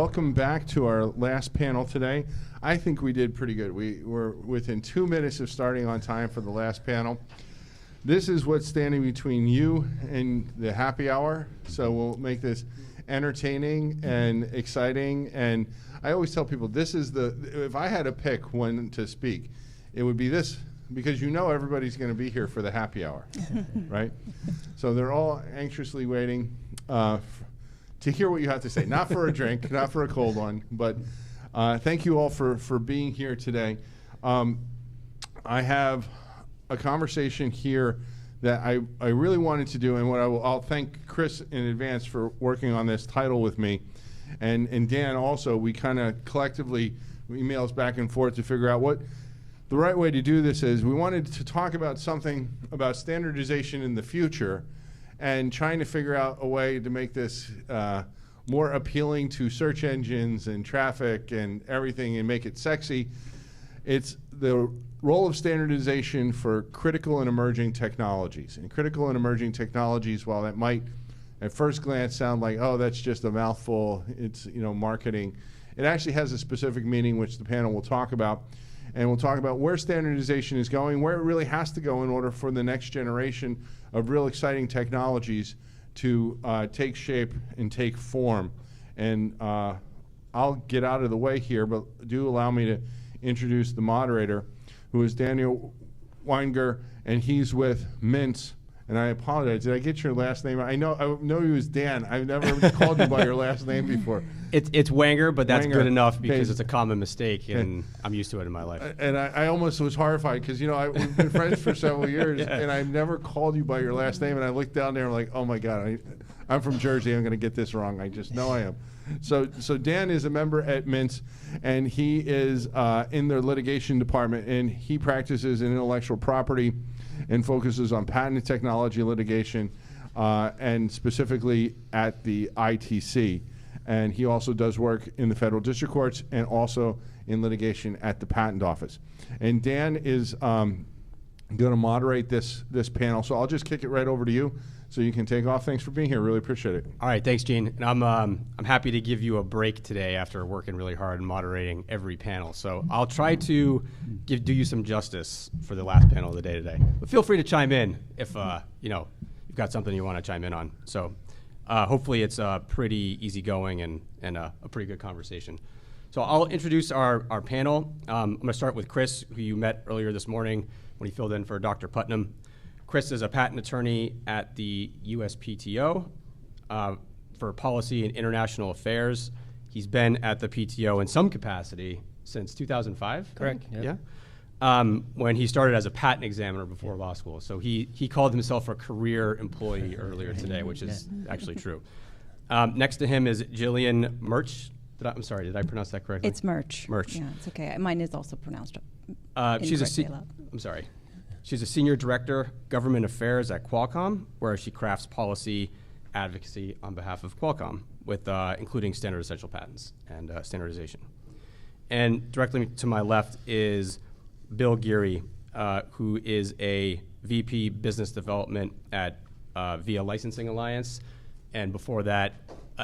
welcome back to our last panel today. I think we did pretty good. We were within 2 minutes of starting on time for the last panel. This is what's standing between you and the happy hour, so we'll make this entertaining and exciting. And I always tell people, this is if I had to pick when to speak, it would be this, because you know everybody's going to be here for the happy hour, right? So they're all anxiously waiting to hear what you have to say. Not for a drink, not for a cold one, but thank you all for being here today. I have a conversation here that I really wanted to do, and I'll thank Chris in advance for working on this title with me, and Dan also. We kind of collectively emails back and forth to figure out what the right way to do this is. We wanted to talk about something about standardization in the future, and trying to figure out a way to make this more appealing to search engines and traffic and everything, and make it sexy. It's the role of standardization for critical and emerging technologies. And critical and emerging technologies, while that might at first glance sound like, oh, that's just a mouthful, it's marketing, it actually has a specific meaning, which the panel will talk about. And we'll talk about where standardization is going, where it really has to go in order for the next generation of real exciting technologies to take shape and take form. And I'll get out of the way here, but do allow me to introduce the moderator, who is Daniel Weinger, and he's with Mintz. And I apologize. Did I get your last name? I know you was Dan. I've never called you by your last name before. It's Wanger, but that's Wanger. Good enough because it's a common mistake, and I'm used to it in my life. And I almost was horrified because we've been friends for several years, and I've never called you by your last name. And I looked down there and I'm like, oh my God, I'm from Jersey. I'm going to get this wrong. I just know I am. So Dan is a member at Mintz, and he is in their litigation department, and he practices in intellectual property and focuses on patent technology litigation, and specifically at the ITC. And he also does work in the federal district courts and also in litigation at the patent office. And Dan is going to moderate this panel, so I'll just kick it right over to you so you can take off. Thanks for being here. Really appreciate it. All right, thanks, Gene. And I'm happy to give you a break today after working really hard and moderating every panel. So I'll try to do you some justice for the last panel of the day today. But feel free to chime in if you've got something you want to chime in on. So hopefully it's pretty easygoing and a pretty good conversation. So I'll introduce our panel. I'm going to start with Chris, who you met earlier this morning when he filled in for Dr. Putnam. Chris is a patent attorney at the USPTO for policy and international affairs. He's been at the PTO in some capacity since 2005, correct? Yep. Yeah. When he started as a patent examiner before law school. So he called himself a career employee earlier today, which is actually true. Next to him is Jillian Murch. I'm sorry, did I pronounce that correctly? It's Murch. Murch. Yeah, it's okay. Mine is also pronounced I'm sorry. She's a senior director, government affairs at Qualcomm, where she crafts policy advocacy on behalf of Qualcomm, with including standard essential patents and standardization. And directly to my left is Bill Geary, who is a VP business development at VIA Licensing Alliance, and before that,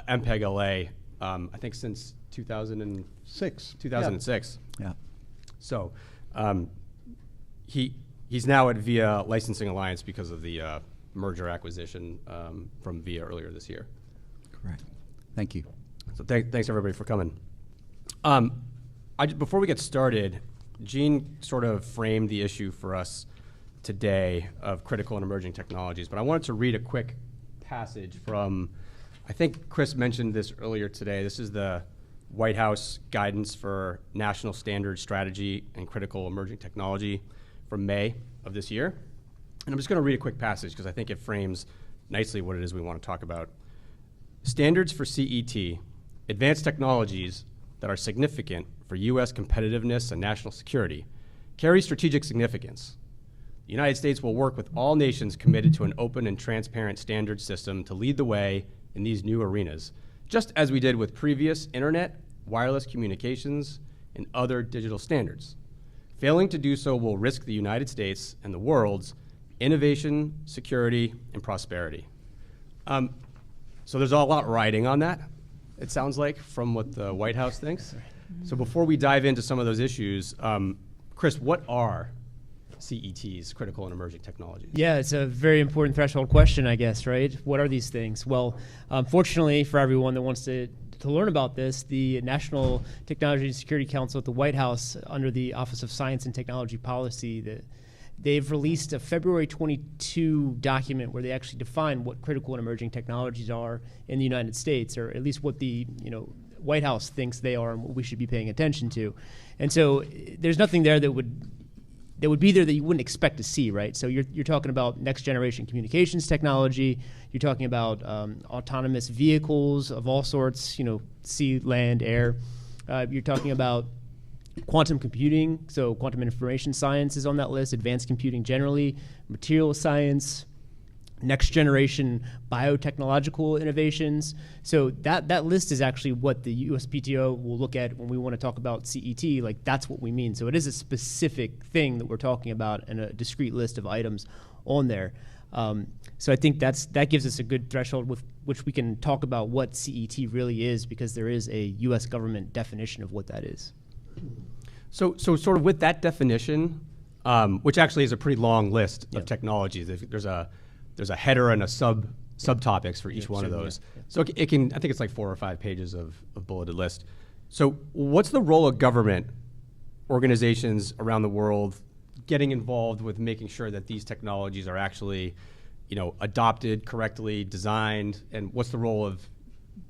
MPEG LA, I think since 2006. 2006. Yeah. So he's now at VIA Licensing Alliance because of the merger acquisition from VIA earlier this year. Correct. Thank you. So thanks everybody for coming. Before we get started, Gene sort of framed the issue for us today of critical and emerging technologies, but I wanted to read a quick passage from, I think Chris mentioned this earlier today. This is the White House guidance for national standards strategy and critical emerging technology from May of this year. And I'm just going to read a quick passage because I think it frames nicely what it is we want to talk about. Standards for CET, advanced technologies that are significant for U.S. competitiveness and national security, carry strategic significance. The United States will work with all nations committed to an open and transparent standards system to lead the way in these new arenas, just as we did with previous internet, wireless communications, and other digital standards. Failing to do so will risk the United States and the world's innovation, security, and prosperity. So there's a lot riding on that. it sounds like, from what the White House thinks. So before we dive into some of those issues, Chris, what are CETs, critical and emerging technologies? Yeah, it's a very important threshold question, I guess, right? What are these things? Well, fortunately for everyone that wants to learn about this, the National Technology and Security Council at the White House, under the Office of Science and Technology Policy, they've released a February 22 document where they actually define what critical and emerging technologies are in the United States, or at least what the White House thinks they are and what we should be paying attention to. And so there's nothing there that would be there that you wouldn't expect to see, right? So you're talking about next generation communications technology. You're talking about autonomous vehicles of all sorts, sea, land, air. You're talking about quantum computing. So quantum information science is on that list, advanced computing generally, material science, next generation biotechnological innovations. So that list is actually what the USPTO will look at when we want to talk about CET. Like, that's what we mean. So it is a specific thing that we're talking about and a discrete list of items on there. So I think that gives us a good threshold with which we can talk about what CET really is, because there is a US government definition of what that is. So sort of with that definition, which actually is a pretty long list of technologies. There's a header and a subtopics for each one of those. Yeah. So it can, I think it's like 4 or 5 pages of bulleted list. So what's the role of government organizations around the world getting involved with making sure that these technologies are actually, adopted correctly, designed, and what's the role of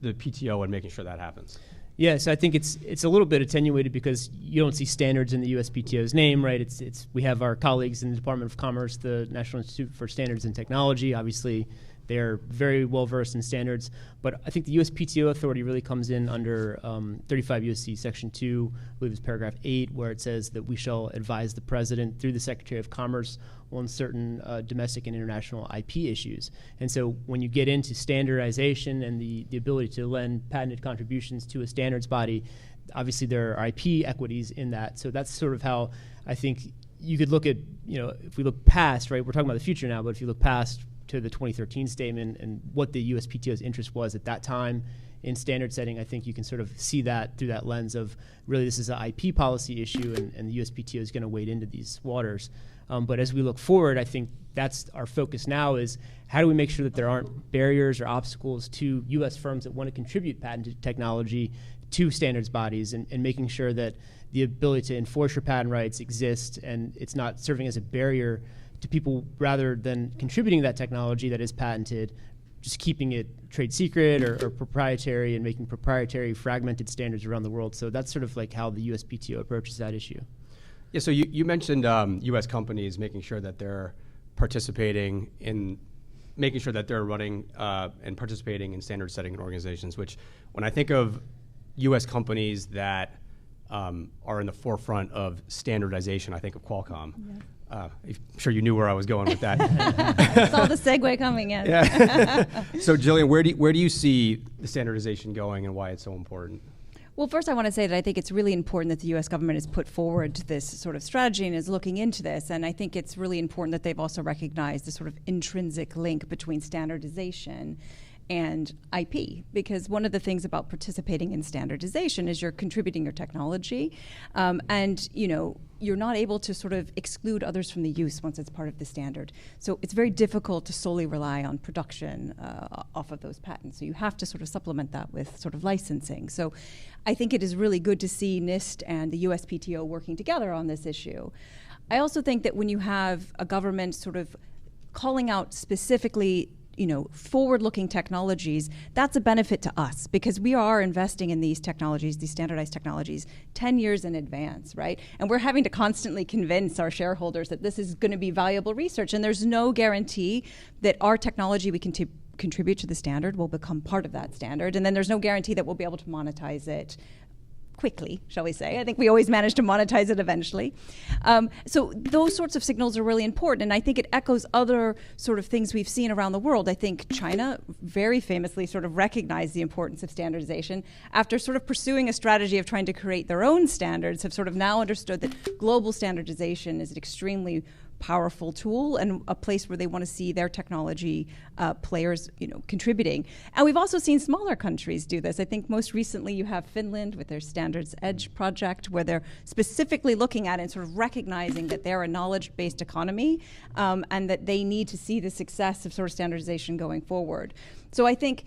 the PTO in making sure that happens? Yeah, so I think it's a little bit attenuated because you don't see standards in the USPTO's name, right? We have our colleagues in the Department of Commerce, the National Institute for Standards and Technology. Obviously, they're very well versed in standards, but I think the USPTO authority really comes in under 35 USC Section 2, I believe it's paragraph 8, where it says that we shall advise the President through the Secretary of Commerce on certain domestic and international IP issues. And so when you get into standardization and the ability to lend patented contributions to a standards body, obviously there are IP equities in that. So that's sort of how I think you could look at, if we look past, right, we're talking about the future now, but if you look past to the 2013 statement and what the USPTO's interest was at that time in standard setting, I think you can sort of see that through that lens of really this is an IP policy issue, and the USPTO is going to wade into these waters. But as we look forward, I think that's our focus now is how do we make sure that there aren't barriers or obstacles to U.S. firms that want to contribute patented technology to standards bodies, and making sure that the ability to enforce your patent rights exists and it's not serving as a barrier to people rather than contributing that technology that is patented, just keeping it trade secret or proprietary and making proprietary fragmented standards around the world. So that's sort of like how the USPTO approaches that issue. Yeah, so you mentioned U.S. companies making sure that they're participating in, making sure that they're running and participating in standard setting organizations, which when I think of U.S. companies that are in the forefront of standardization, I think of Qualcomm. Yeah. I'm sure you knew where I was going with that. I saw the segue coming in. Yeah. So Jillian, where do you see the standardization going and why it's so important? Well, first I want to say that I think it's really important that the U.S. government has put forward this sort of strategy and is looking into this. And I think it's really important that they've also recognized the sort of intrinsic link between standardization and IP, because one of the things about participating in standardization is you're contributing your technology, and you're not able to sort of exclude others from the use once it's part of the standard. So it's very difficult to solely rely on production off of those patents. So you have to sort of supplement that with sort of licensing. So I think it is really good to see NIST and the USPTO working together on this issue. I also think that when you have a government sort of calling out specifically forward-looking technologies, that's a benefit to us because we are investing in these technologies, these standardized technologies, 10 years in advance, right? And we're having to constantly convince our shareholders that this is going to be valuable research, and there's no guarantee that our technology we can contribute to the standard will become part of that standard, and then there's no guarantee that we'll be able to monetize it quickly, shall we say. I think we always manage to monetize it eventually. So those sorts of signals are really important, and I think it echoes other sort of things we've seen around the world. I think China very famously sort of recognized the importance of standardization after sort of pursuing a strategy of trying to create their own standards, have sort of now understood that global standardization is an extremely powerful tool and a place where they want to see their technology players, contributing. And we've also seen smaller countries do this. I think most recently you have Finland with their Standards Edge project, where they're specifically looking at it and sort of recognizing that they're a knowledge-based economy and that they need to see the success of sort of standardization going forward. So I think,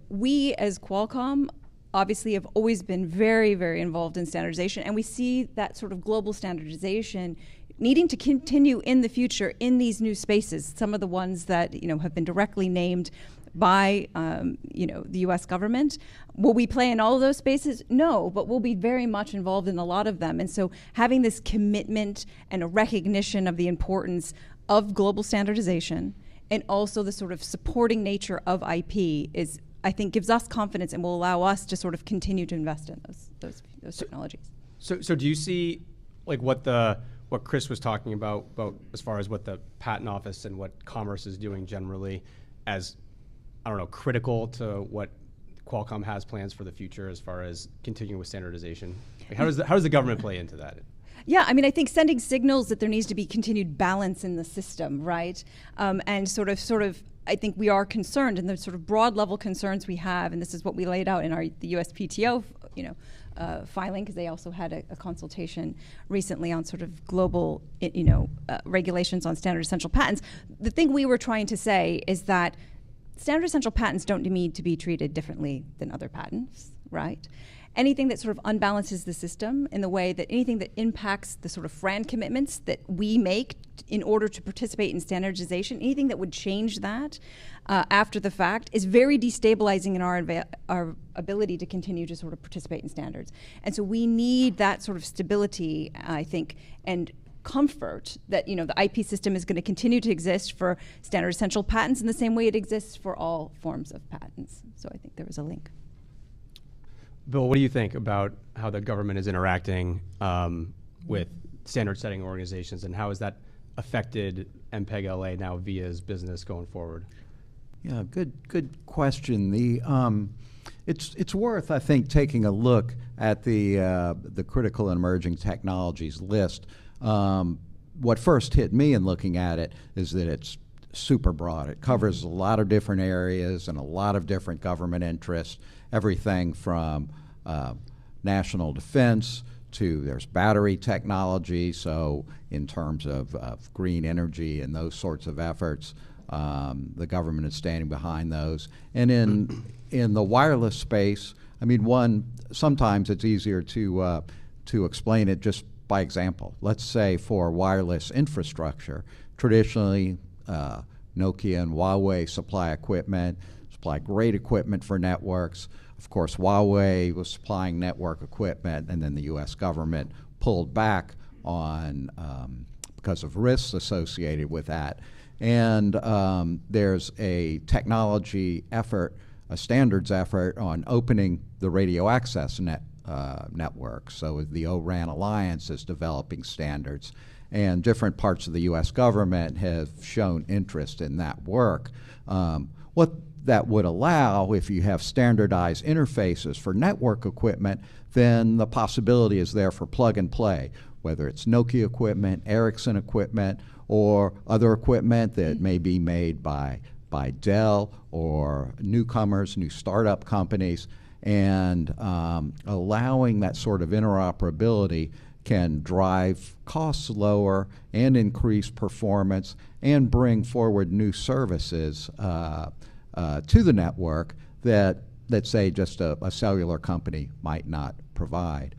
we as Qualcomm obviously have always been very, very involved in standardization, and we see that sort of global standardization needing to continue in the future in these new spaces, some of the ones that have been directly named by the U.S. government. Will we play in all of those spaces? No, but we'll be very much involved in a lot of them. And so having this commitment and a recognition of the importance of global standardization and also the sort of supporting nature of IP is, I think, gives us confidence and will allow us to sort of continue to invest in those technologies. So do you see like what Chris was talking about as far as what the Patent Office and what Commerce is doing generally as, critical to what Qualcomm has plans for the future as far as continuing with standardization? Like how does the government play into that? Yeah, I think sending signals that there needs to be continued balance in the system, right? And sort of, I think we are concerned, and the sort of broad level concerns we have, and this is what we laid out in the USPTO, filing, because they also had a consultation recently on sort of global, regulations on standard essential patents. The thing we were trying to say is that standard essential patents don't need to be treated differently than other patents, right? Anything that sort of unbalances the system in the way that anything that impacts the sort of FRAND commitments that we make in order to participate in standardization, anything that would change that after the fact is very destabilizing in our ability to continue to sort of participate in standards. And so we need that sort of stability, I think, and comfort that the IP system is going to continue to exist for standard essential patents in the same way it exists for all forms of patents. So I think there is a link. Bill, what do you think about how the government is interacting with standard setting organizations, and how has that affected MPEG-LA, now VIA's business going forward? Yeah, good question. It's worth, I think, taking a look at the critical and emerging technologies list. What first hit me in looking at it is that it's super broad. It covers a lot of different areas and a lot of different government interests, everything from national defense to there's battery technology, so in terms of green energy and those sorts of efforts, the government is standing behind those. And in the wireless space, sometimes it's easier to explain it just by example. Let's say for wireless infrastructure, traditionally Nokia and Huawei supply great equipment for networks. Of course, Huawei was supplying network equipment, and then the U.S. government pulled back on because of risks associated with that. And there's a technology effort, a standards effort on opening the radio access network. So the O-RAN Alliance is developing standards, and different parts of the U.S. government have shown interest in that work. What that would allow, if you have standardized interfaces for network equipment, then the possibility is there for plug and play, whether it's Nokia equipment, Ericsson equipment, or other equipment that may be made by Dell or newcomers, new startup companies, and allowing that sort of interoperability can drive costs lower and increase performance and bring forward new services to the network that, let's say, just a cellular company might not provide.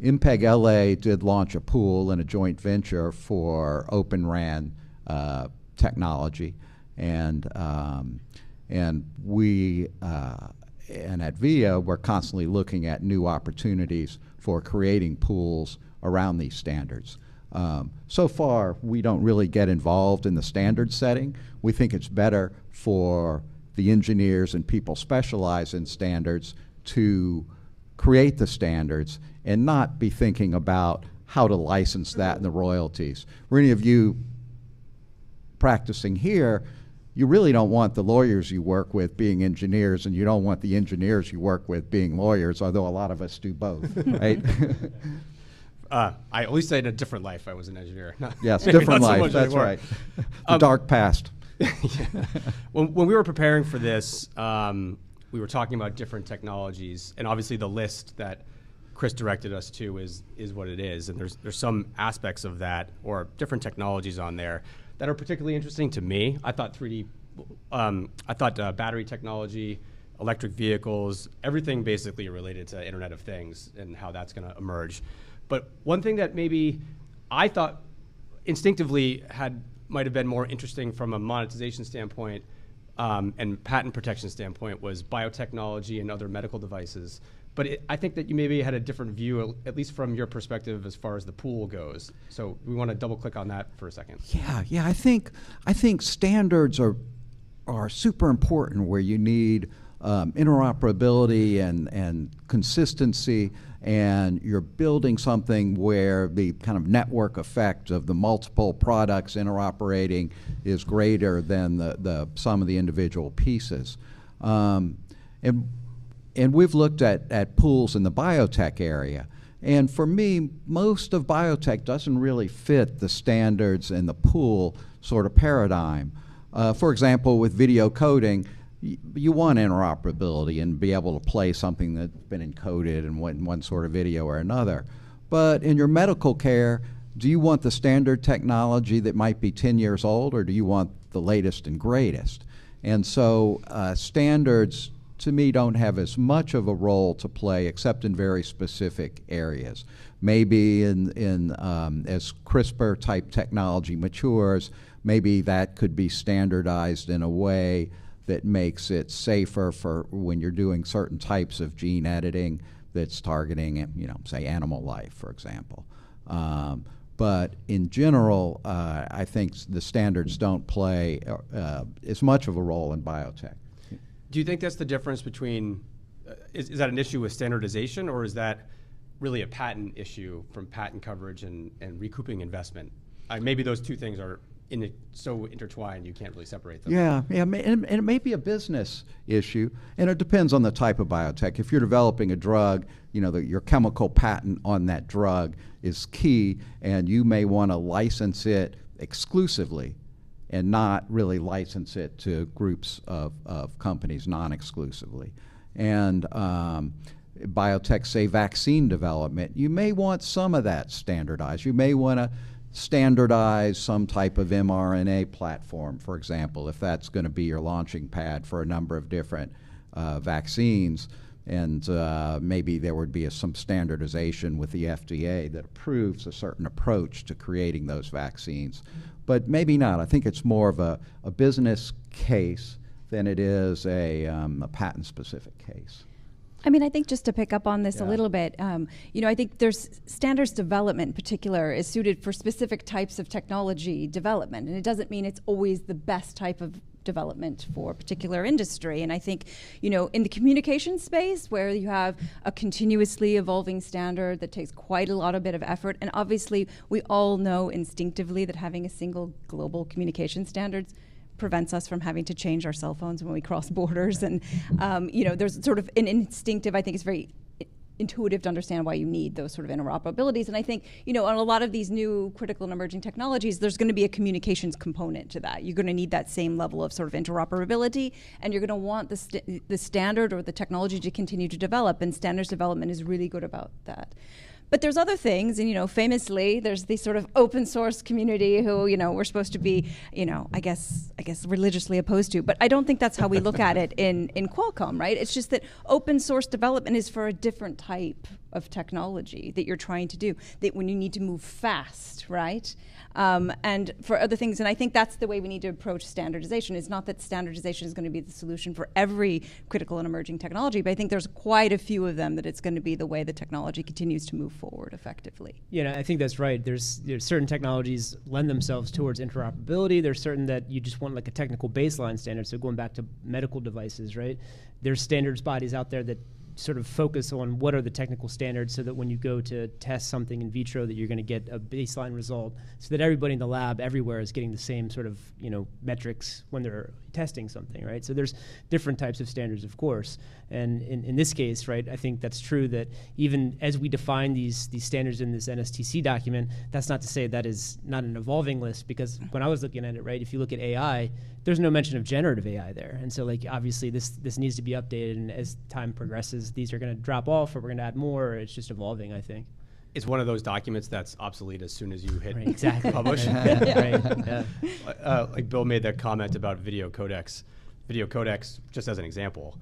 MPEG-LA did launch a pool and a joint venture for Open RAN technology, and we and at VIA we're constantly looking at new opportunities for creating pools around these standards. So far, we don't really get involved in the standard setting. We think it's better for the engineers and people specialized in standards to create the standards and not be thinking about how to license that and the royalties. For any of you practicing here, you really don't want the lawyers you work with being engineers, and you don't want the engineers you work with being lawyers, although a lot of us do both, right? I at least in a different life, I was an engineer. Yes, Maybe different not so life. much That's anymore. right. The dark past. When we were preparing for this, we were talking about different technologies, and obviously the list that Chris directed us to is what it is, and there's some aspects of that or different technologies on there that are particularly interesting to me. I thought battery technology, electric vehicles, everything basically related to Internet of Things and how that's going to emerge. But one thing that maybe I thought instinctively might have been more interesting from a monetization standpoint and patent protection standpoint was biotechnology and other medical devices. But I think that you maybe had a different view, at least from your perspective, as far as the pool goes. So we want to double click on that for a second. Yeah. I think standards are super important where you need interoperability and consistency, and you're building something where the kind of network effect of the multiple products interoperating is greater than the sum of the individual pieces. And we've looked at pools in the biotech area. And for me, most of biotech doesn't really fit the standards and the pool sort of paradigm. For example, with video coding, you want interoperability and be able to play something that's been encoded in one sort of video or another. But in your medical care, do you want the standard technology that might be 10 years old, or do you want the latest and greatest? And so standards, to me, don't have as much of a role to play except in very specific areas. Maybe as CRISPR type technology matures, maybe that could be standardized in a way that makes it safer for when you're doing certain types of gene editing that's targeting, say animal life, for example. But in general, I think the standards don't play as much of a role in biotech. Do you think that's the difference between, is that an issue with standardization, or is that really a patent issue from patent coverage and recouping investment? Maybe those two things are so intertwined you can't really separate them. Yeah, and it may be a business issue, and it depends on the type of biotech. If you're developing a drug, your chemical patent on that drug is key, and you may want to license it exclusively and not really license it to groups of companies non-exclusively. And biotech, say vaccine development, you may want some of that standardized. You may want to standardize some type of mRNA platform, for example, if that's going to be your launching pad for a number of different vaccines. And maybe there would be some standardization with the FDA that approves a certain approach to creating those vaccines. But maybe not. I think it's more of a business case than it is a patent-specific case. I mean, I think just to pick up on this a Yeah. little bit, I think there's standards development in particular is suited for specific types of technology development. And it doesn't mean it's always the best type of development for a particular industry. And I think, in the communication space where you have a continuously evolving standard that takes quite a lot of bit of effort, and obviously we all know instinctively that having a single global communication standards prevents us from having to change our cell phones when we cross borders. And, there's sort of an instinctive, I think it's very intuitive to understand why you need those sort of interoperabilities. And I think, on a lot of these new critical and emerging technologies, there's going to be a communications component to that. You're going to need that same level of sort of interoperability, and you're going to want the standard or the technology to continue to develop, and standards development is really good about that. But there's other things, and famously, there's the sort of open source community who, we're supposed to be, I guess religiously opposed to. But I don't think that's how we look at it in Qualcomm, right? It's just that open source development is for a different type of technology that you're trying to do, that when you need to move fast, right? And for other things, and I think that's the way we need to approach standardization. It's not that standardization is going to be the solution for every critical and emerging technology, but I think there's quite a few of them that it's going to be the way the technology continues to move forward effectively. Yeah, I think that's right. There's certain technologies lend themselves towards interoperability. There's certain that you just want like a technical baseline standard. So going back to medical devices, right? There's standards bodies out there that sort of focus on what are the technical standards so that when you go to test something in vitro that you're going to get a baseline result so that everybody in the lab everywhere is getting the same sort of metrics when they're testing something, right? So there's different types of standards, of course. And in this case, right, I think that's true that even as we define these standards in this NSTC document, that's not to say that is not an evolving list, because when I was looking at it, right, if you look at AI, there's no mention of generative AI there. And so like obviously this needs to be updated, and as time progresses, these are going to drop off or we're going to add more. It's just evolving, I think. It's one of those documents that's obsolete as soon as you hit exactly. publish. Right, yeah. Like Bill made that comment about video codecs. Video codecs, just as an example,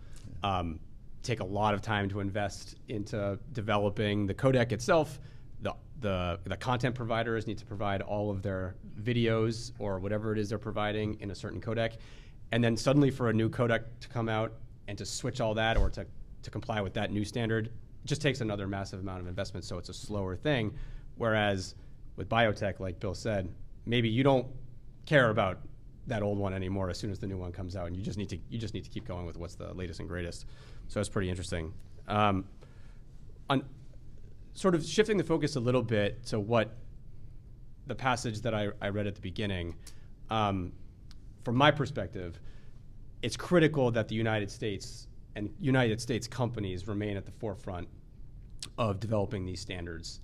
take a lot of time to invest into developing the codec itself. The content providers need to provide all of their videos or whatever it is they're providing in a certain codec. And then suddenly for a new codec to come out and to switch all that or to comply with that new standard just takes another massive amount of investment, so it's a slower thing. Whereas with biotech, like Bill said, maybe you don't care about that old one anymore as soon as the new one comes out, and you just need to keep going with what's the latest and greatest. So that's pretty interesting. On sort of shifting the focus a little bit to what the passage that I read at the beginning, from my perspective, it's critical that the United States and United States companies remain at the forefront of developing these standards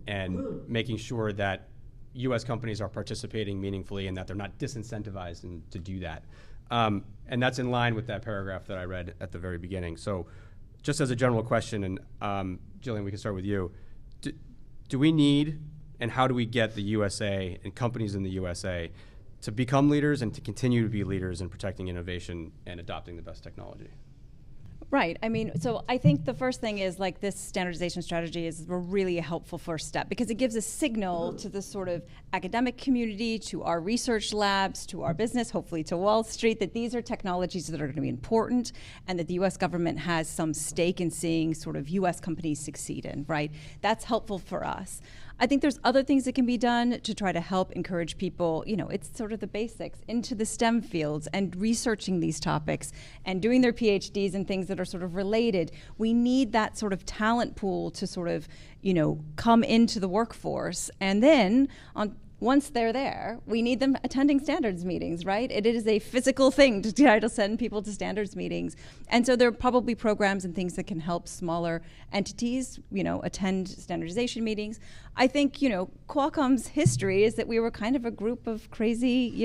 and making sure that U.S. companies are participating meaningfully and that they're not disincentivized to do that. And that's in line with that paragraph that I read at the very beginning. So just as a general question, and Jillian, we can start with you. Do we need, and how do we get the USA and companies in the USA to become leaders and to continue to be leaders in protecting innovation and adopting the best technology? Right. I mean, so I think the first thing is like this standardization strategy is really a helpful first step because it gives a signal to the sort of academic community, to our research labs, to our business, hopefully to Wall Street, that these are technologies that are going to be important and that the U.S. government has some stake in seeing sort of U.S. companies succeed in, right? That's helpful for us. I think there's other things that can be done to try to help encourage people, it's sort of the basics, into the STEM fields and researching these topics and doing their PhDs and things that are sort of related. We need that sort of talent pool to sort of, come into the workforce. And then once they're there, we need them attending standards meetings, right? It is a physical thing to try to send people to standards meetings. And so there are probably programs and things that can help smaller entities, attend standardization meetings. I think, Qualcomm's history is that we were kind of a group of crazy,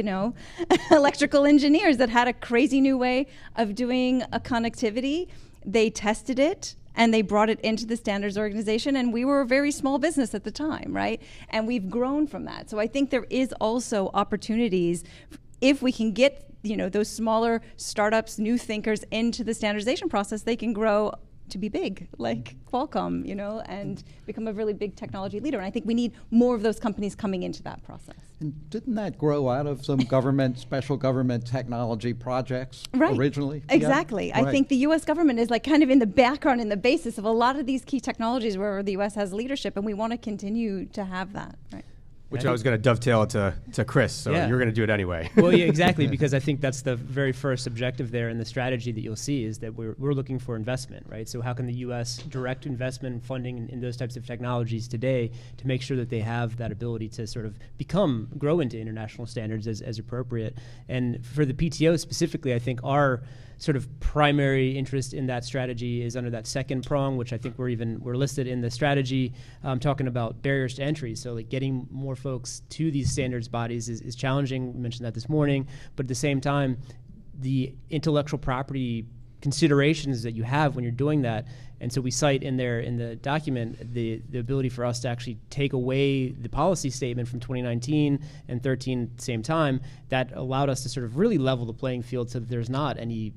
electrical engineers that had a crazy new way of doing a connectivity. They tested it, and they brought it into the standards organization, and we were a very small business at the time, right? And we've grown from that. So I think there is also opportunities if we can get, those smaller startups, new thinkers into the standardization process, they can grow to be big, like Qualcomm, and become a really big technology leader. And I think we need more of those companies coming into that process. And didn't that grow out of some special government technology projects originally? Exactly. Yeah. I think the U.S. government is like kind of in the background, in the basis of a lot of these key technologies where the U.S. has leadership, and we want to continue to have that, right? Which I was going to dovetail to Chris, so you're going to do it anyway. Well, yeah, exactly, because I think that's the very first objective there in the strategy that you'll see is that we're looking for investment, right? So how can the U.S. direct investment and funding in those types of technologies today to make sure that they have that ability to sort of grow into international standards as appropriate? And for the PTO specifically, I think our sort of primary interest in that strategy is under that second prong, which I think we're listed in the strategy, talking about barriers to entry. So like getting more folks to these standards bodies is challenging. We mentioned that this morning, but at the same time, the intellectual property considerations that you have when you're doing that. And so we cite in the document the ability for us to actually take away the policy statement from 2019 and 13 at the same time that allowed us to sort of really level the playing field so that there's not any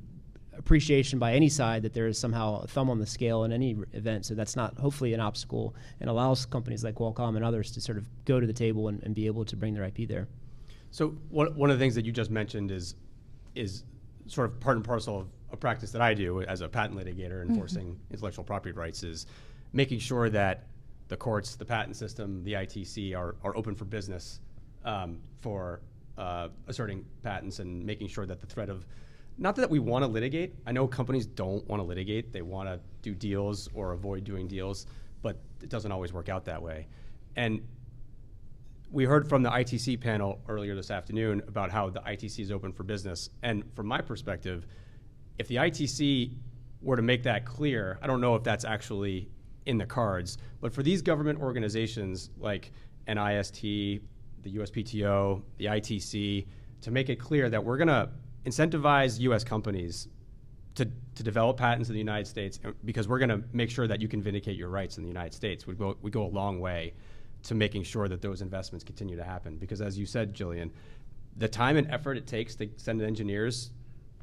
appreciation by any side that there is somehow a thumb on the scale in any event. So that's not hopefully an obstacle and allows companies like Qualcomm and others to sort of go to the table and be able to bring their IP there. So one of the things that you just mentioned is sort of part and parcel of a practice that I do as a patent litigator enforcing intellectual property rights is making sure that the courts, the patent system, the ITC are open for business for asserting patents and making sure that the threat of not that we want to litigate. I know companies don't want to litigate. They want to do deals or avoid doing deals, but it doesn't always work out that way. And we heard from the ITC panel earlier this afternoon about how the ITC is open for business. And from my perspective, if the ITC were to make that clear, I don't know if that's actually in the cards, but for these government organizations like NIST, the USPTO, the ITC, to make it clear that we're going to incentivize U.S. companies to develop patents in the United States because we're going to make sure that you can vindicate your rights in the United States. We go a long way to making sure that those investments continue to happen. Because as you said, Jillian, the time and effort it takes to send engineers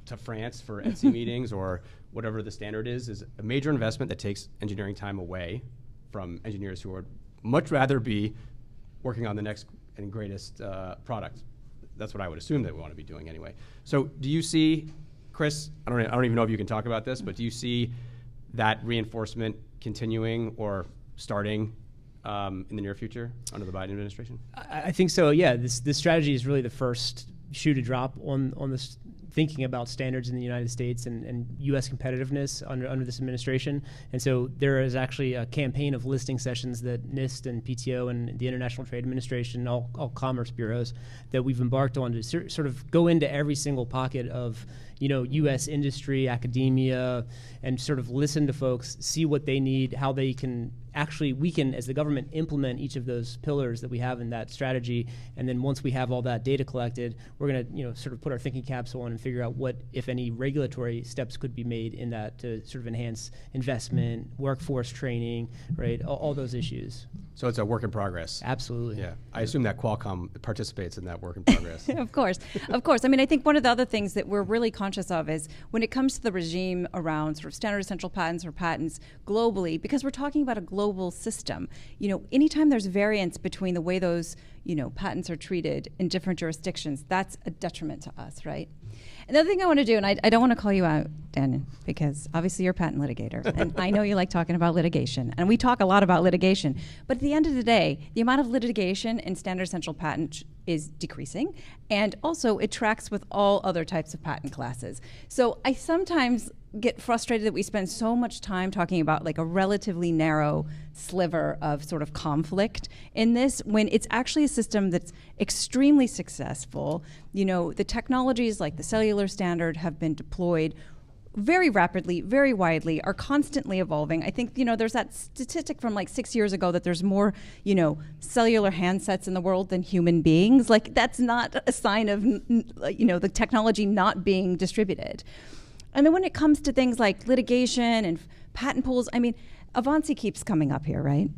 to France for ETSI meetings or whatever the standard is a major investment that takes engineering time away from engineers who would much rather be working on the next and greatest product. That's what I would assume that we want to be doing anyway. So do you see, Chris, I don't even know if you can talk about this, but do you see that reinforcement continuing or starting in the near future under the Biden administration? I think so. Yeah, this strategy is really the first shoe to drop on this thinking about standards in the United States and U.S. competitiveness under this administration. And so there is actually a campaign of listening sessions that NIST and PTO and the International Trade Administration, all commerce bureaus, that we've embarked on to sort of go into every single pocket of U.S. industry, academia, and sort of listen to folks, see what they need, how they can we can, as the government, implement each of those pillars that we have in that strategy. And then once we have all that data collected, we're going to, sort of put our thinking caps on and figure out what, if any, regulatory steps could be made in that to sort of enhance investment, workforce training, right? All those issues. So it's a work in progress. Absolutely. Yeah. I assume that Qualcomm participates in that work in progress. Of course. Of course. I mean, I think one of the other things that we're really conscious of is when it comes to the regime around sort of standard essential patents or patents globally, because we're talking about a global system, anytime there's variance between the way those, patents are treated in different jurisdictions, that's a detriment to us, right? Another thing I want to do, and I don't want to call you out, Daniel, because obviously you're a patent litigator, and I know you like talking about litigation, and we talk a lot about litigation, but at the end of the day, the amount of litigation in standard essential patent is decreasing, and also it tracks with all other types of patent classes. So I sometimes get frustrated that we spend so much time talking about like a relatively narrow sliver of sort of conflict in this when it's actually a system that's extremely successful. The technologies like the cellular standard have been deployed very rapidly, very widely, are constantly evolving. I think, there's that statistic from like 6 years ago that there's more, cellular handsets in the world than human beings. Like, that's not a sign of, the technology not being distributed. And then when it comes to things like litigation and patent pools, I mean, Avanci keeps coming up here, right?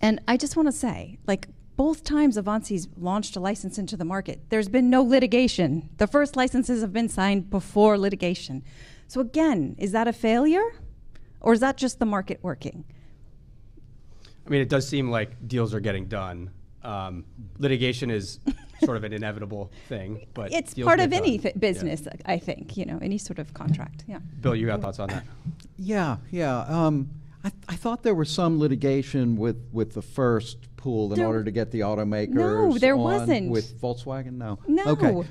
And I just want to say, like, both times Avanci's launched a license into the market, there's been no litigation. The first licenses have been signed before litigation. So again, is that a failure? Or is that just the market working? I mean, it does seem like deals are getting done. Litigation is sort of an inevitable thing, but it's part of any business, yeah. I think, any sort of contract. Yeah. Bill, you got thoughts on that? Yeah. I thought there was some litigation with the first pool in order to get the automakers. No, there wasn't. With Volkswagen, no. No. Okay,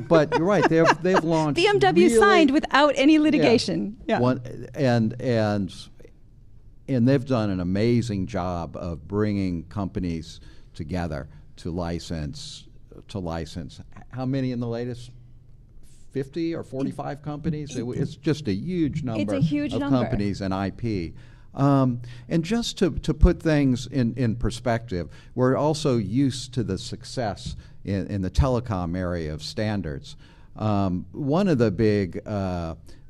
but you're right. They've launched. BMW really, signed without any litigation. Yeah. And they've done an amazing job of bringing companies together to license. How many in the latest? 50 or 45 companies? It's just a huge number of companies and IP. And just to put things in perspective, we're also used to the success in the telecom area of standards. One of the big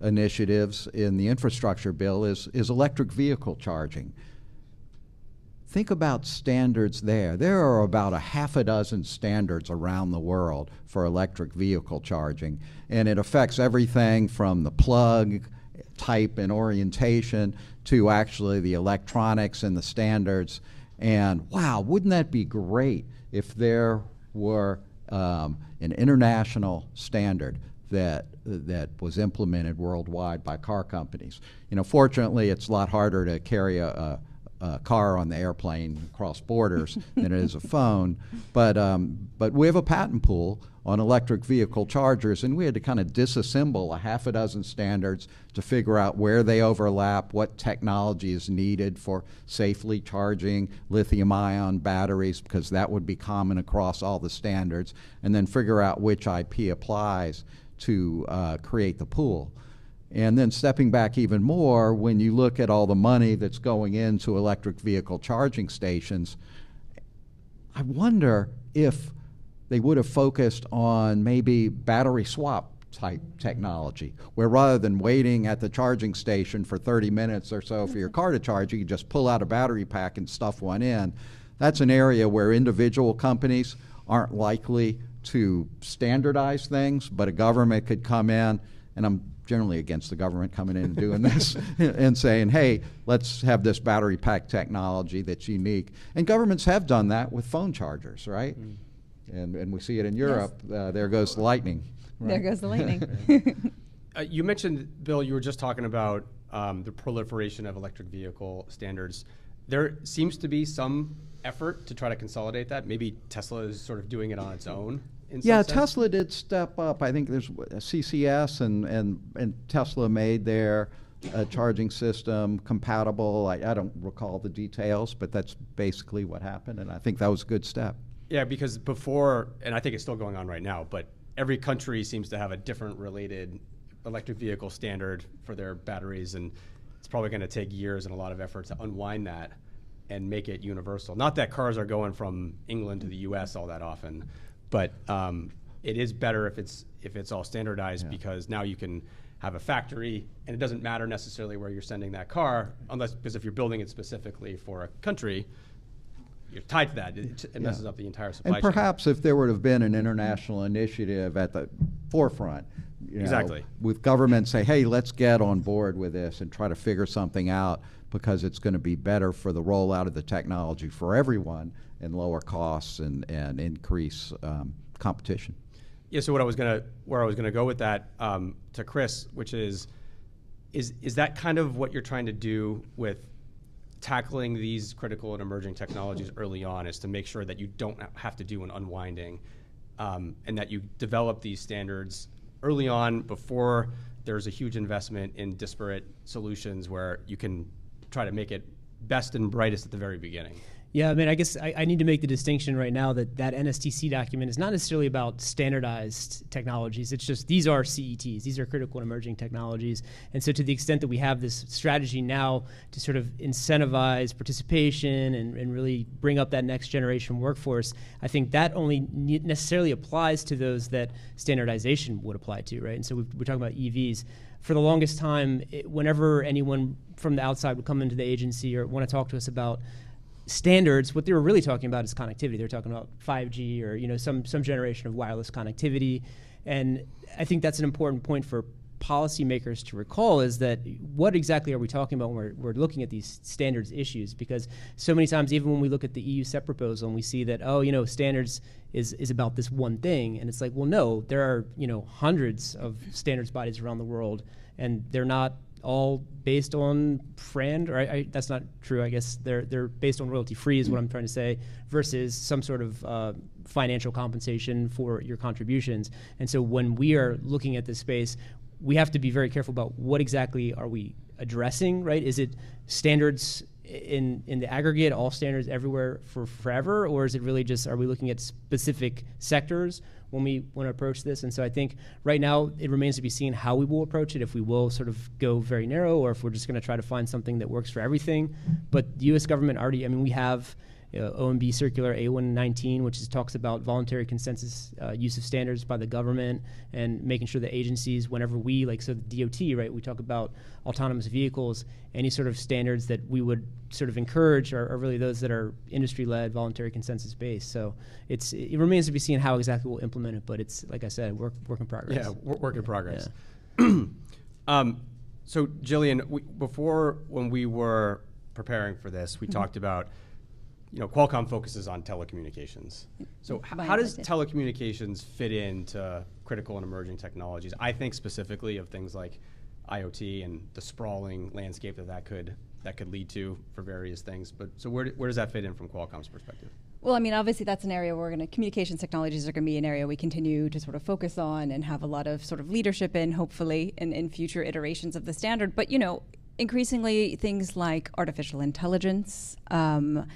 initiatives in the infrastructure bill is electric vehicle charging. Think about standards there. There are about a half a dozen standards around the world for electric vehicle charging, and it affects everything from the plug type and orientation to actually the electronics and the standards. And wow, wouldn't that be great if there were an international standard that was implemented worldwide by car companies. Fortunately, it's a lot harder to carry a car on the airplane across borders than it is a phone. But we have a patent pool on electric vehicle chargers, and we had to kind of disassemble a half a dozen standards to figure out where they overlap, what technology is needed for safely charging lithium-ion batteries, because that would be common across all the standards, and then figure out which IP applies to create the pool. And then stepping back even more, when you look at all the money that's going into electric vehicle charging stations, I wonder if they would have focused on maybe battery swap type technology, where rather than waiting at the charging station for 30 minutes or so for your car to charge, you could just pull out a battery pack and stuff one in. That's an area where individual companies aren't likely to standardize things, but a government could come in, and I'm generally against the government coming in and doing this, and saying, hey, let's have this battery pack technology that's unique. And governments have done that with phone chargers, right? Mm. And we see it in Europe. Yes. There goes the lightning. Right? There goes the lightning. You mentioned, Bill, you were just talking about the proliferation of electric vehicle standards. There seems to be some effort to try to consolidate that. Maybe Tesla is sort of doing it on its own. Yeah, Tesla did step up. I think there's CCS and Tesla made their charging system compatible. I don't recall the details, but that's basically what happened, and I think that was a good step. Yeah, because before, and I think it's still going on right now, but every country seems to have a different related electric vehicle standard for their batteries, and it's probably going to take years and a lot of effort to unwind that and make it universal. Not that cars are going from England to the US all that often, but it is better if it's all standardized, because now you can have a factory, and it doesn't matter necessarily where you're sending that car, because if you're building it specifically for a country, you're tied to that. It messes up the entire supply chain. And perhaps if there would have been an international initiative at the forefront, exactly, with governments say, hey, let's get on board with this and try to figure something out, because it's going to be better for the rollout of the technology for everyone and lower costs and increase competition. Yeah. So where I was gonna go with that to Chris, which is that kind of what you're trying to do with tackling these critical and emerging technologies early on, is to make sure that you don't have to do an unwinding, and that you develop these standards early on before there's a huge investment in disparate solutions, where you can try to make it best and brightest at the very beginning. Yeah, I mean, I guess I need to make the distinction right now that NSTC document is not necessarily about standardized technologies. It's just, these are CETs. These are critical and emerging technologies. And so to the extent that we have this strategy now to sort of incentivize participation and really bring up that next generation workforce, I think that only necessarily applies to those that standardization would apply to, right? And so we're talking about EVs. For the longest time, whenever anyone from the outside would come into the agency or want to talk to us about standards, what they were really talking about is connectivity. They're talking about 5G or some generation of wireless connectivity. And I think that's an important point for policymakers to recall, is that what exactly are we talking about when we're looking at these standards issues? Because so many times, even when we look at the EU SEP proposal and we see that, standards is about this one thing, and it's like, well, no, there are hundreds of standards bodies around the world, and they're not all based on FRAND, or that's not true. I guess they're based on royalty free is what I'm trying to say, versus some sort of financial compensation for your contributions. And so when we are looking at this space, we have to be very careful about what exactly are we addressing, right? Is it standards in the aggregate, all standards everywhere for forever, or is it really just, are we looking at specific sectors when we want to approach this? And so I think right now it remains to be seen how we will approach it, if we will sort of go very narrow, or if we're just going to try to find something that works for everything. But the U.S. government already, we have OMB Circular A119, which talks about voluntary consensus use of standards by the government, and making sure that agencies, whenever so the DOT, right, we talk about autonomous vehicles, any sort of standards that we would sort of encourage are really those that are industry-led, voluntary consensus-based. So it remains to be seen how exactly we'll implement it, but it's, like I said, work in progress. Yeah, work in progress. Yeah. So Jillian, when we were preparing for this, we talked about Qualcomm focuses on telecommunications. So how does telecommunications fit into critical and emerging technologies? I think specifically of things like IoT and the sprawling landscape that could that could lead to for various things. But so where does that fit in from Qualcomm's perspective? Well, I mean, obviously that's an area where communications technologies are going to be an area we continue to sort of focus on and have a lot of sort of leadership in, hopefully, in future iterations of the standard. But, increasingly things like artificial intelligence, and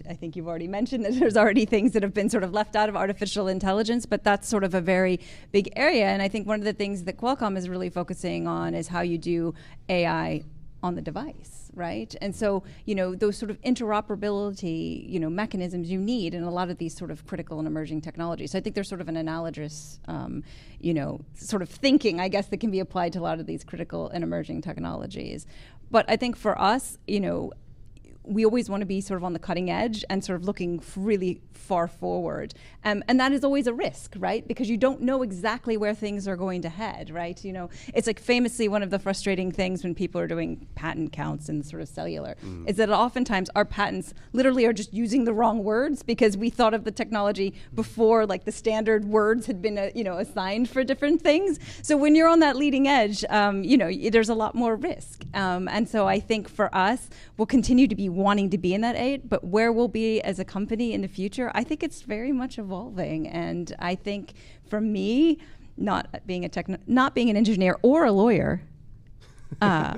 I think you've already mentioned that there's already things that have been sort of left out of artificial intelligence, but that's sort of a very big area. And I think one of the things that Qualcomm is really focusing on is how you do AI on the device, right? And so, those sort of interoperability, mechanisms you need in a lot of these sort of critical and emerging technologies. So I think there's sort of an analogous, sort of thinking, I guess, that can be applied to a lot of these critical and emerging technologies. But I think for us, we always want to be sort of on the cutting edge and sort of looking really far forward. And that is always a risk, right? Because you don't know exactly where things are going to head, right? It's like famously one of the frustrating things when people are doing patent counts in sort of cellular is that oftentimes our patents literally are just using the wrong words because we thought of the technology before like the standard words had been, assigned for different things. So when you're on that leading edge, there's a lot more risk. And so I think for us, we'll continue to be wanting to be in that age, but where we'll be as a company in the future, I think it's very much evolving. And I think for me, not being an engineer or a lawyer,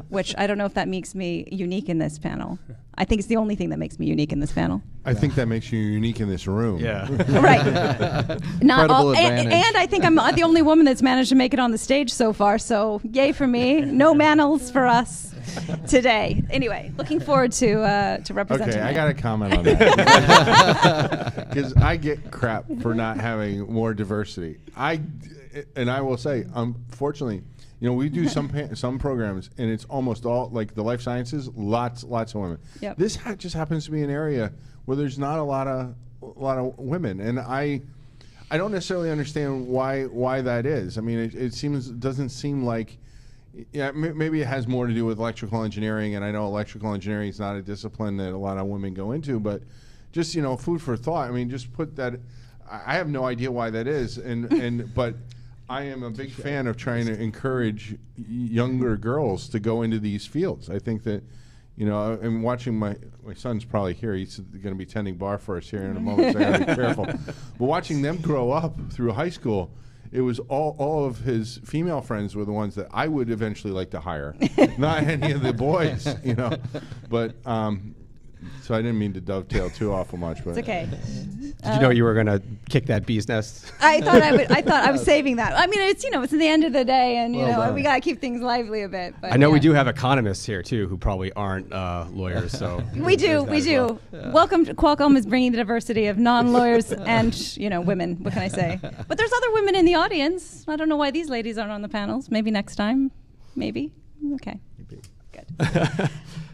which I don't know if that makes me unique in this panel. I think it's the only thing that makes me unique in this panel. I think that makes you unique in this room. Yeah. Right. Not Incredible all, advantage. and I think I'm the only woman that's managed to make it on the stage so far. So yay for me. No manels for us today. Anyway, looking forward to representing. Okay, I it. got to comment on that because I get crap for not having more diversity. I will say, unfortunately, we do some programs, and it's almost all like the life sciences. Lots of women. Yep. This just happens to be an area where there's not a lot of women, and I don't necessarily understand why that is. I mean, it doesn't seem like. Yeah, maybe it has more to do with electrical engineering, and I know electrical engineering is not a discipline that a lot of women go into, but just food for thought. I mean, just put that. I have no idea why that is, but I am a big fan of trying to encourage younger girls to go into these fields. I think that, I'm watching my son's probably here. He's going to be tending bar for us here in a moment, so I got to be careful. But watching them grow up through high school, it was all of his female friends were the ones that I would eventually like to hire, not any of the boys, But so I didn't mean to dovetail too awful much, but It's okay. Did you know you were going to kick that bee's nest? I thought I was saving that. I mean, it's it's the end of the day, and Well done. we got to keep things lively a bit. But I know we yeah. do have economists here too who probably aren't lawyers. So We do. there's that We as do. well. Welcome to Qualcomm is bringing the diversity of non-lawyers and women. What can I say? But there's other women in the audience. I don't know why these ladies aren't on the panels. Maybe next time. Maybe. Okay. Good.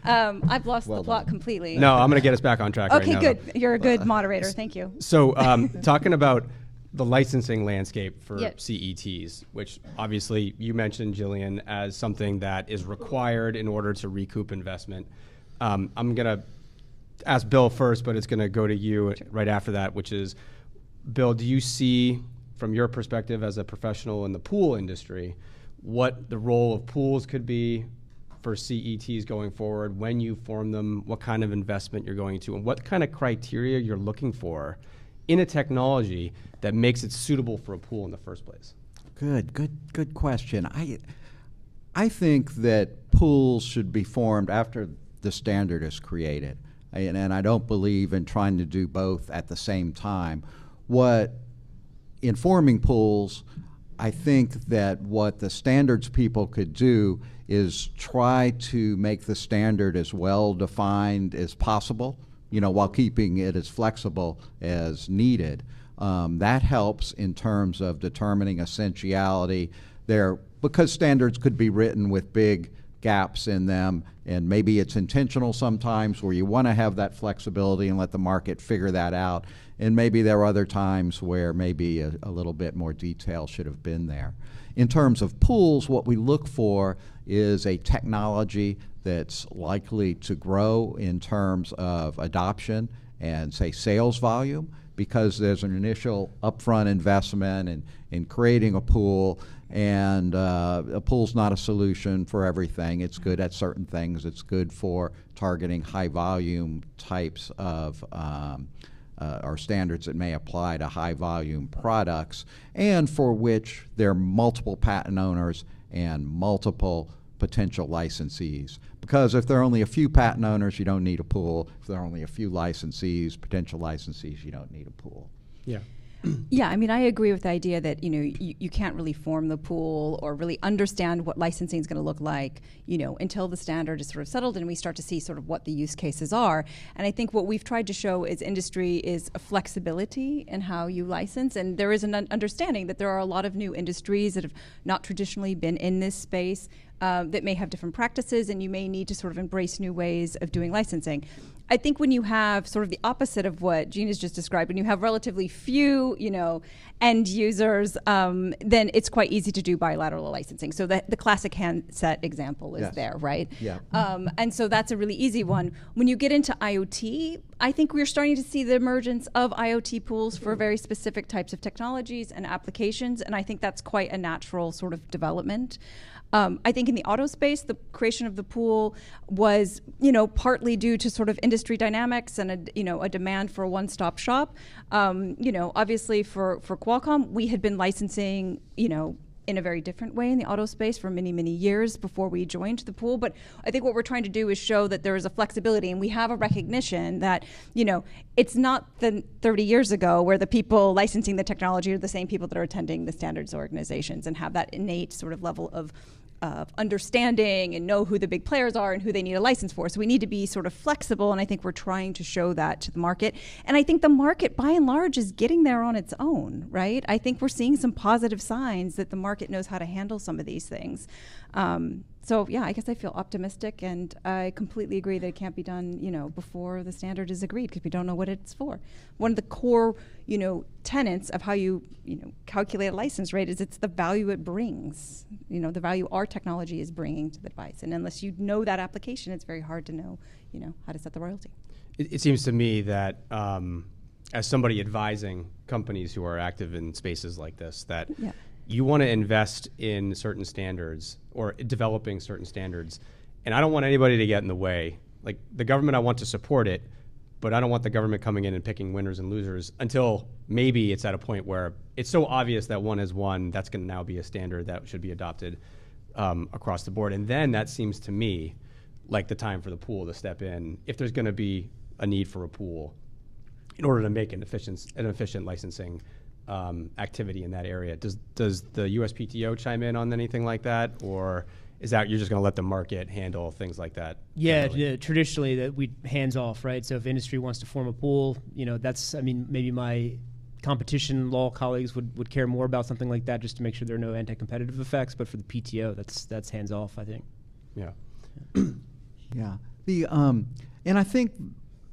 I've lost the plot completely. No, I'm going to get us back on track Okay, right now. good. You're a good moderator. Thank you. So talking about the licensing landscape for Yep. CETs, which obviously you mentioned, Jillian, as something that is required in order to recoup investment. I'm going to ask Bill first, but it's going to go to you right after that, which is, Bill, do you see, from your perspective as a professional in the pool industry, what the role of pools could be for CETs going forward, when you form them, what kind of investment you're going to, and what kind of criteria you're looking for in a technology that makes it suitable for a pool in the first place? Good question. I think that pools should be formed after the standard is created, and I don't believe in trying to do both at the same time. In forming pools, I think that what the standards people could do is try to make the standard as well defined as possible, while keeping it as flexible as needed. That helps in terms of determining essentiality there, because standards could be written with big gaps in them, and maybe it's intentional sometimes where you want to have that flexibility and let the market figure that out, and maybe there are other times where maybe a little bit more detail should have been there. In terms of pools, what we look for is a technology that's likely to grow in terms of adoption and, say, sales volume, because there's an initial upfront investment in creating a pool, and a pool's not a solution for everything. It's good at certain things. It's good for targeting high volume types of or standards that may apply to high volume products, and for which there are multiple patent owners and multiple potential licensees. Because if there are only a few patent owners, you don't need a pool. If there are only a few licensees, potential licensees, you don't need a pool. Yeah. Yeah, I mean, I agree with the idea that, you can't really form the pool or really understand what licensing is going to look like, until the standard is sort of settled and we start to see sort of what the use cases are. And I think what we've tried to show is industry is a flexibility in how you license. And there is an understanding that there are a lot of new industries that have not traditionally been in this space that may have different practices, and you may need to sort of embrace new ways of doing licensing. I think when you have sort of the opposite of what Jean has just described, when you have relatively few, end users, then it's quite easy to do bilateral licensing. So the classic handset example is there, right? Yeah. And so that's a really easy one. When you get into IoT, I think we're starting to see the emergence of IoT pools for very specific types of technologies and applications, and I think that's quite a natural sort of development. I think in the auto space, the creation of the pool was, partly due to sort of industry dynamics and a demand for a one-stop shop. Obviously for Qualcomm, we had been licensing, in a very different way in the auto space for many, many years before we joined the pool. But I think what we're trying to do is show that there is a flexibility, and we have a recognition that, it's not the 30 years ago where the people licensing the technology are the same people that are attending the standards organizations and have that innate sort of level of understanding and know who the big players are and who they need a license for. So we need to be sort of flexible, and I think we're trying to show that to the market. And I think the market, by and large, is getting there on its own, right? I think we're seeing some positive signs that the market knows how to handle some of these things. So yeah, I guess I feel optimistic, and I completely agree that it can't be done, before the standard is agreed, because we don't know what it's for. One of the core, tenets of how you, calculate a license rate is it's the value it brings, the value our technology is bringing to the device. And unless you know that application, it's very hard to know, how to set the royalty. It seems to me that as somebody advising companies who are active in spaces like this, that you want to invest in certain standards or developing certain standards. And I don't want anybody to get in the way. Like the government, I want to support it, but I don't want the government coming in and picking winners and losers until maybe it's at a point where it's so obvious that one is one, that's going to now be a standard that should be adopted across the board. And then that seems to me like the time for the pool to step in if there's going to be a need for a pool in order to make an efficient licensing activity in that area. Does the USPTO chime in on anything like that, or is that you're just going to let the market handle things like that? Yeah, traditionally that we hands off, right? So if industry wants to form a pool, maybe my competition law colleagues would care more about something like that just to make sure there are no anti-competitive effects. But for the PTO, that's hands off, I think. Yeah. Yeah. And I think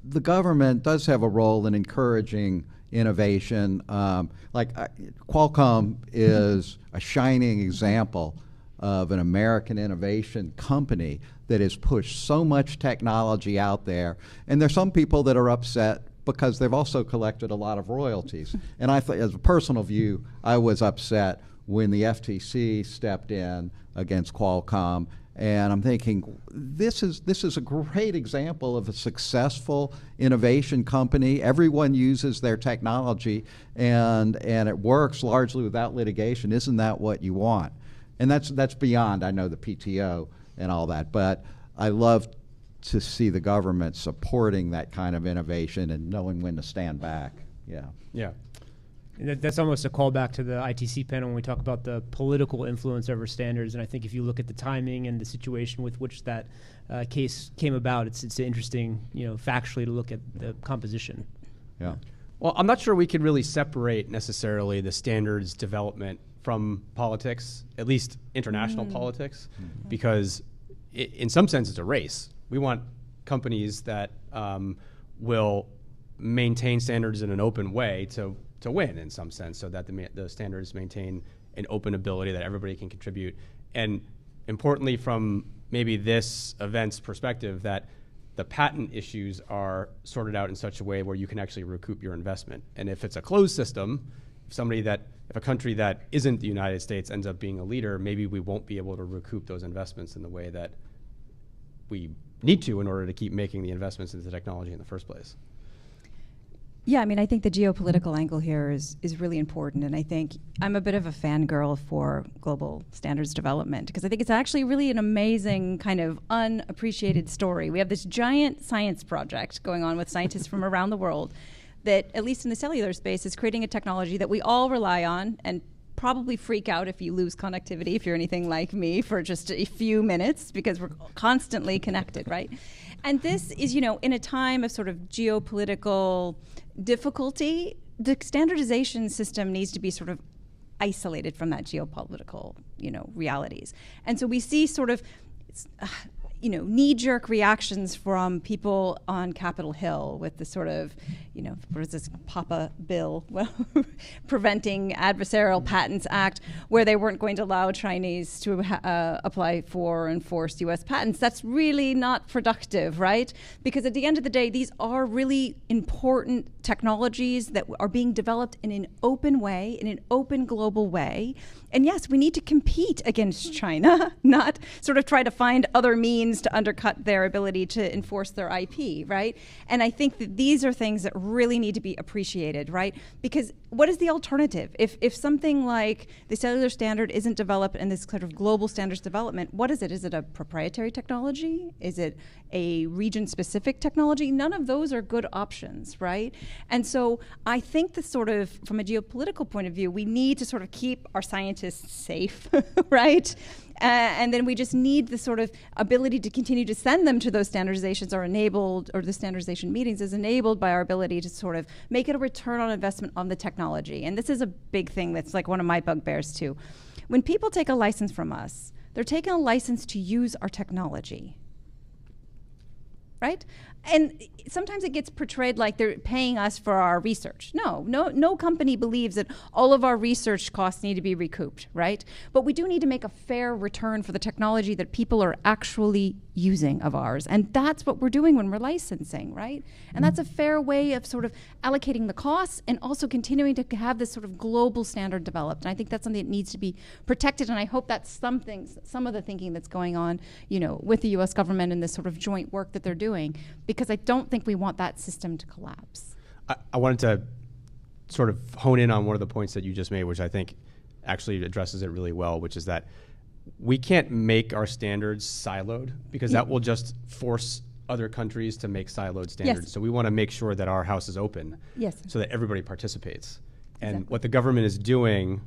the government does have a role in encouraging innovation. Qualcomm is a shining example of an American innovation company that has pushed so much technology out there. And there's some people that are upset because they've also collected a lot of royalties. And I thought, as a personal view, I was upset when the FTC stepped in against Qualcomm. And I'm thinking, this is a great example of a successful innovation company. Everyone uses their technology, and it works largely without litigation. Isn't that what you want? And that's beyond, I know, the PTO and all that. But I love to see the government supporting that kind of innovation and knowing when to stand back. Yeah. Yeah. That's almost a callback to the ITC panel when we talk about the political influence over standards. And I think if you look at the timing and the situation with which that case came about, it's interesting, factually to look at the composition. Yeah. Well, I'm not sure we could really separate necessarily the standards development from politics, at least international politics, because in some sense it's a race. We want companies that will maintain standards in an open way to win in some sense, so that the standards maintain an open ability that everybody can contribute. And importantly, from maybe this event's perspective, that the patent issues are sorted out in such a way where you can actually recoup your investment. And if it's a closed system, if a country that isn't the United States ends up being a leader, maybe we won't be able to recoup those investments in the way that we need to in order to keep making the investments into technology in the first place. Yeah, I mean, I think the geopolitical angle here is really important, and I think I'm a bit of a fangirl for global standards development because I think it's actually really an amazing kind of unappreciated story. We have this giant science project going on with scientists from around the world that, at least in the cellular space, is creating a technology that we all rely on and probably freak out if you lose connectivity, if you're anything like me, for just a few minutes because we're constantly connected, right? And this is, you know, in a time of sort of geopolitical difficulty, the standardization system needs to be sort of isolated from that geopolitical, you know, realities. And so we see sort of, you know, knee-jerk reactions from people on Capitol Hill with the sort of, you know, what is this, Papa Bill, well, Preventing Adversarial Patents Act, where they weren't going to allow Chinese to apply for or enforce U.S. patents. That's really not productive, right? Because at the end of the day, these are really important technologies that are being developed in an open way, in an open global way. And yes, we need to compete against China, not sort of try to find other means to undercut their ability to enforce their IP, right? And I think that these are things that really need to be appreciated, right? Because what is the alternative? If something like the cellular standard isn't developed in this sort of global standards development, what is it? Is it a proprietary technology? Is it a region-specific technology? None of those are good options, right? And so I think that sort of, from a geopolitical point of view, we need to sort of keep our scientists safe, right? And then we just need the sort of ability to continue to send them to those standardizations are enabled, or the standardization meetings is enabled by our ability to sort of make it a return on investment on the technology. And this is a big thing that's like one of my bugbears too. When people take a license from us, they're taking a license to use our technology, right? And sometimes it gets portrayed like they're paying us for our research. No company believes that all of our research costs need to be recouped, right? But we do need to make a fair return for the technology that people are actually using of ours. And that's what we're doing when we're licensing, right? And that's a fair way of sort of allocating the costs and also continuing to have this sort of global standard developed. And I think that's something that needs to be protected. And I hope that's some of the thinking that's going on, you know, with the US government and this sort of joint work that they're doing, because I don't think we want that system to collapse. I wanted to sort of hone in on one of the points that you just made, which I think actually addresses it really well, which is that we can't make our standards siloed because that will just force other countries to make siloed standards. Yes. So we want to make sure that our house is open so that everybody participates. And what the government is doing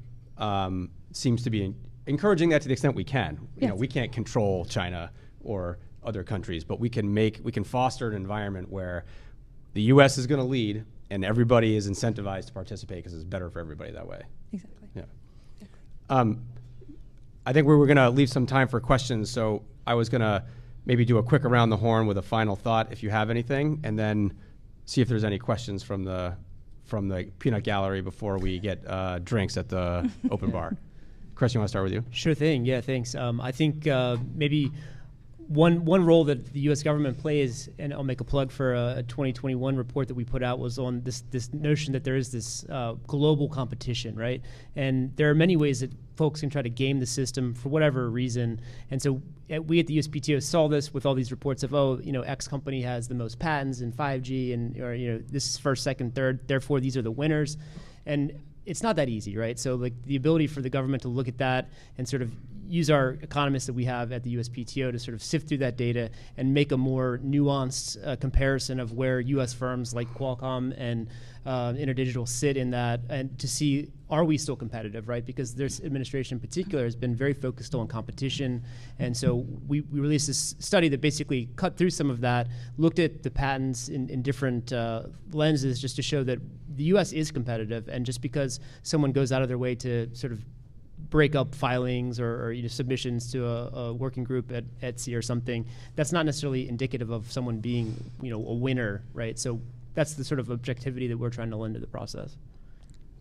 seems to be encouraging that to the extent we can. You know, we can't control China or other countries, but we can foster an environment where the U.S. is going to lead and everybody is incentivized to participate because it's better for everybody that way. Exactly. Yeah. I think we were going to leave some time for questions, so I was going to maybe do a quick around the horn with a final thought if you have anything, and then see if there's any questions from the peanut gallery before we get drinks at the open bar. Chris, you want to start with you? Sure thing. Yeah, thanks. I think maybe one role that the U.S. government plays, and I'll make a plug for a 2021 report that we put out, was on this notion that there is this global competition, right? And there are many ways that folks can try to game the system for whatever reason. And so we at the USPTO saw this with all these reports of, oh, you know, X company has the most patents in 5G, and or you know, this is first, second, third. Therefore, these are the winners. And it's not that easy, right? So like the ability for the government to look at that and sort of use our economists that we have at the USPTO to sort of sift through that data and make a more nuanced comparison of where U.S. firms like Qualcomm and InterDigital sit in that, and to see, are we still competitive, right? Because this administration in particular has been very focused on competition. And so we released this study that basically cut through some of that, looked at the patents in different lenses just to show that the U.S. is competitive. And just because someone goes out of their way to sort of break up filings or you know, submissions to a working group at Etsy or something, that's not necessarily indicative of someone being, you know, a winner, right? So that's the sort of objectivity that we're trying to lend to the process.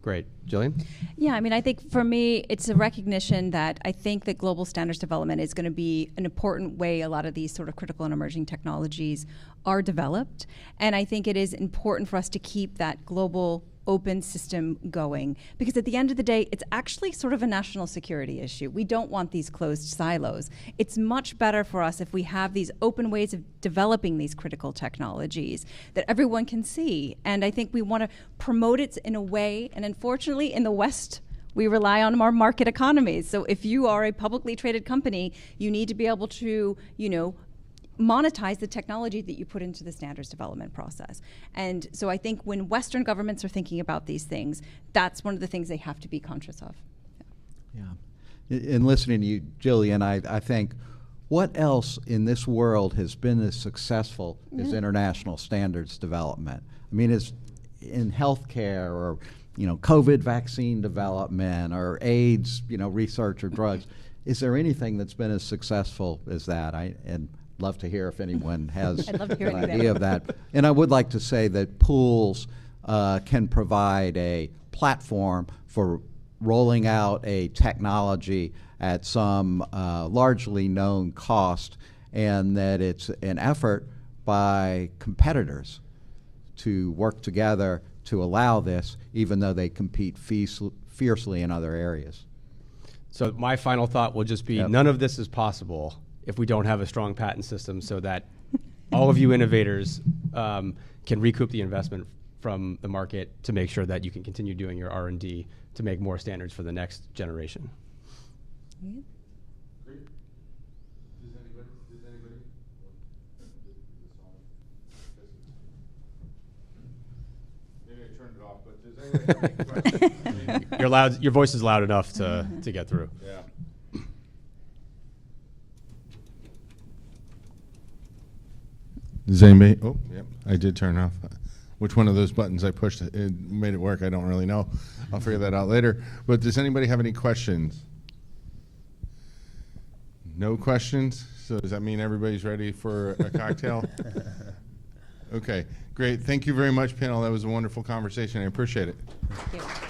Great. Jillian? Yeah, I mean, I think for me, it's a recognition that I think that global standards development is going to be an important way a lot of these sort of critical and emerging technologies are developed. And I think it is important for us to keep that global open system going, because at the end of the day, it's actually sort of a national security issue. We don't want these closed silos. It's much better for us if we have these open ways of developing these critical technologies that everyone can see. And I think we want to promote it in a way, and unfortunately in the West, we rely on our market economies. So if you are a publicly traded company, you need to be able to, monetize the technology that you put into the standards development process. And so I think when Western governments are thinking about these things, that's one of the things they have to be conscious of. Yeah. In listening to you, Jillian, I think, what else in this world has been as successful as international standards development? I mean, is in healthcare or COVID vaccine development or AIDS research or drugs, is there anything that's been as successful as that? And love to hear if anyone has I'd love to hear an anything. idea of that. And I would like to say that pools can provide a platform for rolling out a technology at some largely known cost, and that it's an effort by competitors to work together to allow this, even though they compete fiercely in other areas. So my final thought will just be, none of this is possible if we don't have a strong patent system, so that all of you innovators can recoup the investment from the market to make sure that you can continue doing your R&D to make more standards for the next generation. Great. Does anybody? Maybe I turned it off, but does anybody have any questions? Your voice is loud enough to get through. Yeah. Does anybody? Oh, yep. I did turn off. Which one of those buttons I pushed it made it work? I don't really know. I'll figure that out later. But does anybody have any questions? No questions? So does that mean everybody's ready for a cocktail? Okay, great. Thank you very much, panel. That was a wonderful conversation. I appreciate it. Thank you.